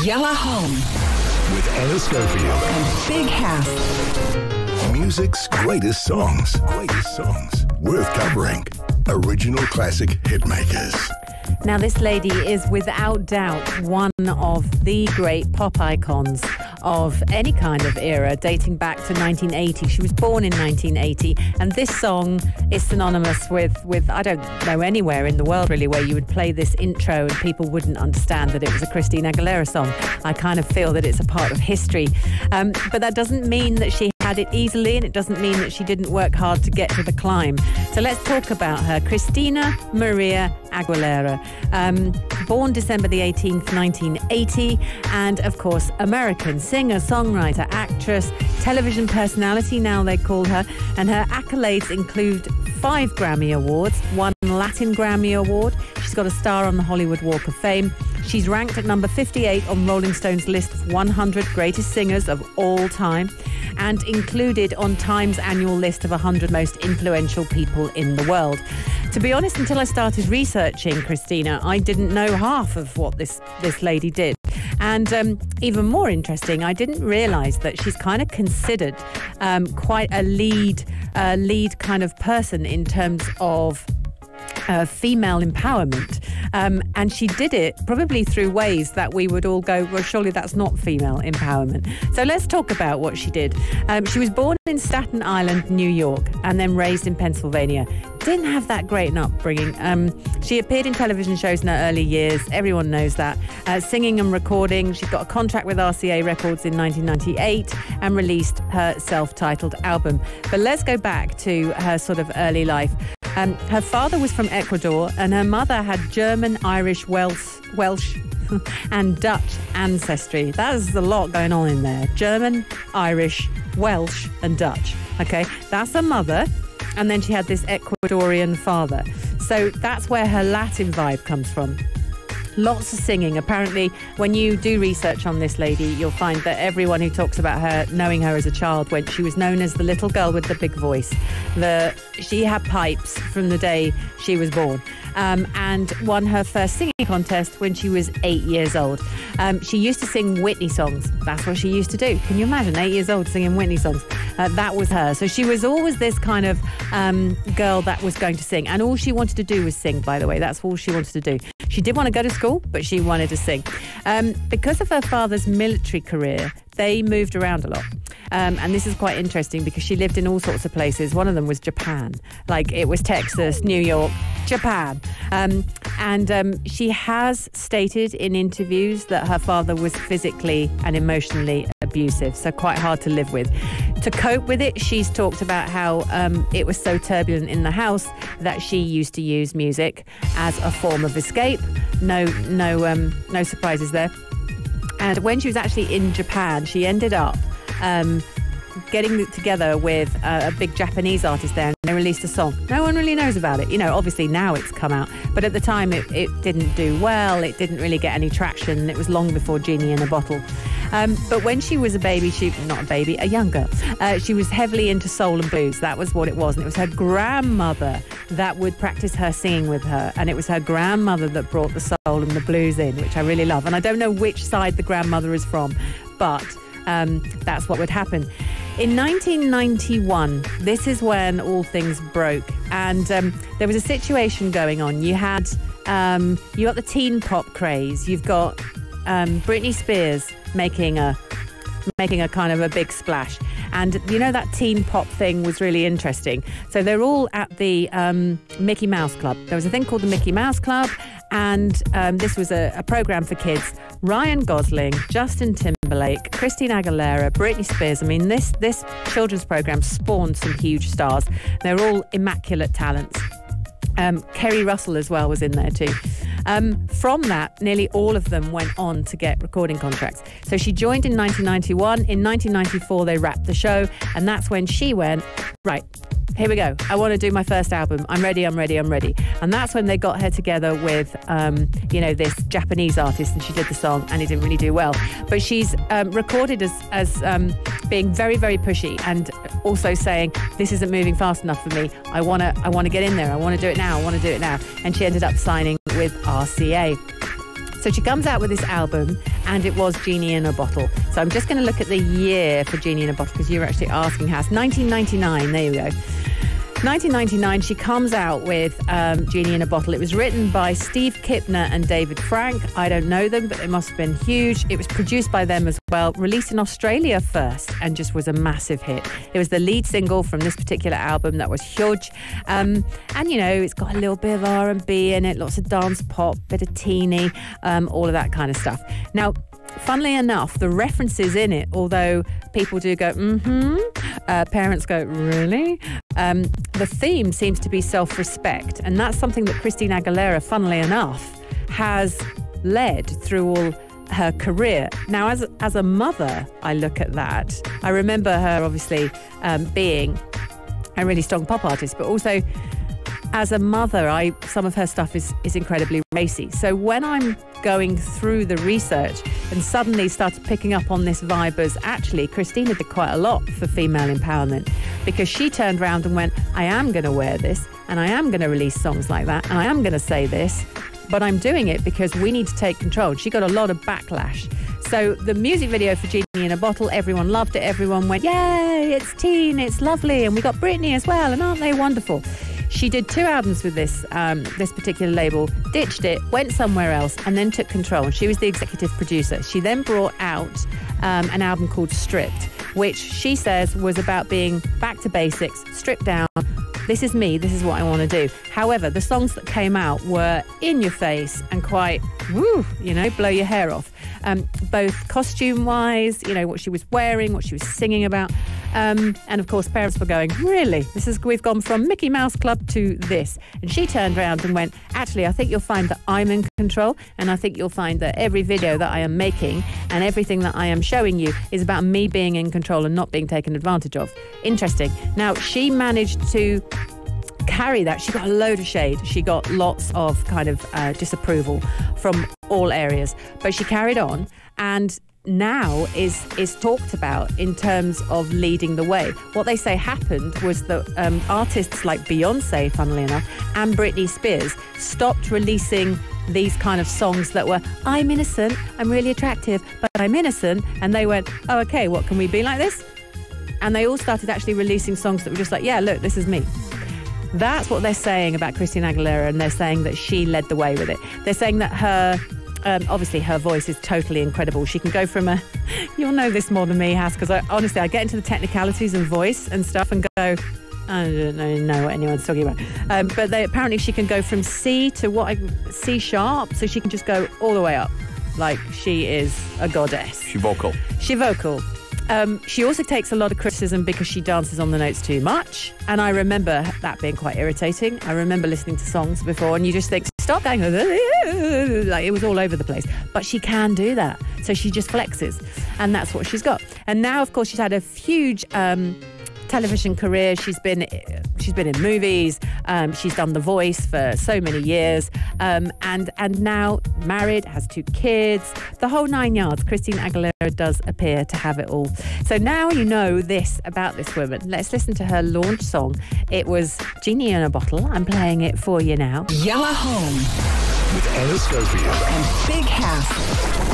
Yalla Home with Ana Schofield and Big House. Music's greatest songs. Worth covering. Original classic hitmakers. Now, this lady is without doubt one of the great pop icons of any kind of era, dating back to 1980. She was born in 1980, and this song is synonymous with I don't know anywhere in the world really where you would play this intro and people wouldn't understand that it was a Christina Aguilera song. I kind of feel that it's a part of history. But that doesn't mean that she had it easily, and it doesn't mean that she didn't work hard to get to the climb. So let's talk about her. Christina Maria Aguilera, born December the 18th, 1980, and of course American singer, songwriter, actress, television personality now they call her, and her accolades include 5 Grammy Awards, 1 Latin Grammy Award. She's got a star on the Hollywood Walk of Fame. She's ranked at number 58 on Rolling Stone's list of 100 greatest singers of all time, and included on Time's annual list of 100 most influential people in the world. To be honest, until I started researching Christina, I didn't know half of what this lady did. And even more interesting, I didn't realise that she's kind of considered quite a lead kind of person in terms of female empowerment. And she did it probably through ways that we would all go, well, surely that's not female empowerment. So let's talk about what she did. She was born in Staten Island, New York, and then raised in Pennsylvania. Didn't have that great an upbringing. She appeared in television shows in her early years. Everyone knows that. Singing and recording. She got a contract with RCA Records in 1998 and released her self-titled album. But let's go back to her sort of early life. Her father was from Ecuador, and her mother had German, Irish, Welsh and Dutch ancestry. There's a lot going on in there. German, Irish, Welsh and Dutch. Okay, that's her mother. And then she had this Ecuadorian father. So that's where her Latin vibe comes from. Lots of singing. Apparently, when you do research on this lady, you'll find that everyone who talks about her, knowing her as a child, when she was known as the little girl with the big voice. She had pipes from the day she was born, and won her first singing contest when she was 8 years old. She used to sing Whitney songs. That's what she used to do. Can you imagine 8 years old singing Whitney songs? That was her. So she was always this kind of girl that was going to sing. And all she wanted to do was sing, by the way. That's all she wanted to do. She did want to go to school, but she wanted to sing. Because of her father's military career, they moved around a lot. And this is quite interesting because she lived in all sorts of places. One of them was Japan. Like, it was Texas, New York, Japan. And she has stated in interviews that her father was physically and emotionally abusive, so quite hard to live with. To cope with it, she's talked about how it was so turbulent in the house that she used to use music as a form of escape. No surprises there. And when she was actually in Japan, she ended up getting together with a big Japanese artist there, and they released a song. No one really knows about it. You know, obviously now it's come out, but at the time it didn't do well. It didn't really get any traction. It was long before Genie In A Bottle. But when she was a baby, a young girl, she was heavily into soul and blues. That was what it was. And it was her grandmother that would practice her singing with her. And it was her grandmother that brought the soul and the blues in, which I really love. And I don't know which side the grandmother is from, but that's what would happen. In 1991, this is when all things broke, and there was a situation going on. You got the teen pop craze. You've got Britney Spears making a kind of a big splash, and you know that teen pop thing was really interesting. So they're all at the Mickey Mouse Club. There was a thing called the Mickey Mouse Club, and this was a program for kids. Ryan Gosling, Justin Timberlake, Christina Aguilera, Britney Spears. I mean, this children's program spawned some huge stars. They're all immaculate talents. Kerry Russell as well was in there too. From that, nearly all of them went on to get recording contracts. So she joined in 1991. In 1994, they wrapped the show, and that's when she went, right, here we go. I want to do my first album. I'm ready. And that's when they got her together with, this Japanese artist, and she did the song, and it didn't really do well. But she's recorded as being very, very pushy, and also saying, this isn't moving fast enough for me. I want to get in there. I want to do it now. And she ended up signing with RCA. So she comes out with this album, and it was Genie In A Bottle. So I'm just going to look at the year for Genie In A Bottle, because you were actually asking, House. 1999, there you go. 1999, she comes out with Genie In A Bottle. It was written by Steve Kipner and David Frank. I don't know them, but they must have been huge. It was produced by them as well, released in Australia first, and just was a massive hit. It was the lead single from this particular album that was huge. And, you know, it's got a little bit of R&B in it, lots of dance pop, bit of teeny, all of that kind of stuff. Now, funnily enough, the references in it, although people do go, parents go, really? The theme seems to be self-respect, and that's something that Christina Aguilera, funnily enough, has led through all her career. Now, as a mother, I look at that. I remember her obviously being a really strong pop artist, but also as a mother, some of her stuff is incredibly racy. So when I'm going through the research and suddenly started picking up on this vibe as actually Christina did quite a lot for female empowerment, because she turned around and went, I am going to wear this, and I am going to release songs like that, and I am going to say this, but I'm doing it because we need to take control. She got a lot of backlash. So the music video for Genie In A Bottle, everyone loved it. Everyone went, yay, it's teen, it's lovely, and we got Britney as well, and aren't they wonderful? She did 2 albums with this particular label, ditched it, went somewhere else, and then took control. And she was the executive producer. She then brought out an album called Stripped, which she says was about being back to basics, stripped down. This is me, this is what I want to do. However, the songs that came out were in your face and quite, blow your hair off. Both costume-wise, what she was wearing, what she was singing about. And of course, parents were going, really? We've gone from Mickey Mouse Club to this. And she turned around and went, actually, I think you'll find that I'm in control. And I think you'll find that every video that I am making and everything that I am showing you is about me being in control and not being taken advantage of. Interesting. Now, she managed to carry that. She got a load of shade. She got lots of kind of disapproval from all areas. But she carried on, and now is talked about in terms of leading the way. What they say happened was that artists like Beyonce, funnily enough, and Britney Spears stopped releasing these kind of songs that were, I'm innocent, I'm really attractive, but I'm innocent. And they went, oh, okay, what, can we be like this? And they all started actually releasing songs that were just like, yeah, look, this is me. That's what they're saying about Christina Aguilera, and they're saying that she led the way with it. They're saying that her obviously her voice is totally incredible. She can go from you'll know this more than me, Has, because honestly I get into the technicalities of voice and stuff and go, I don't know what anyone's talking about. But apparently she can go from C to C sharp, so she can just go all the way up. Like, she is a goddess. She vocal. She also takes a lot of criticism because she dances on the notes too much. And I remember that being quite irritating. I remember listening to songs before and you just think, stop going, like it was all over the place. But she can do that. So she just flexes. And that's what she's got. And now, of course, she's had a huge television career. She's been in movies. She's done The Voice for so many years, and now married, has 2 kids, the whole 9 yards. Christina Aguilera does appear to have it all. So now you know this about this woman. Let's listen to her launch song. It was Genie In A Bottle. I'm playing it for you now. Yalla Home with Ana Schofield and Big House.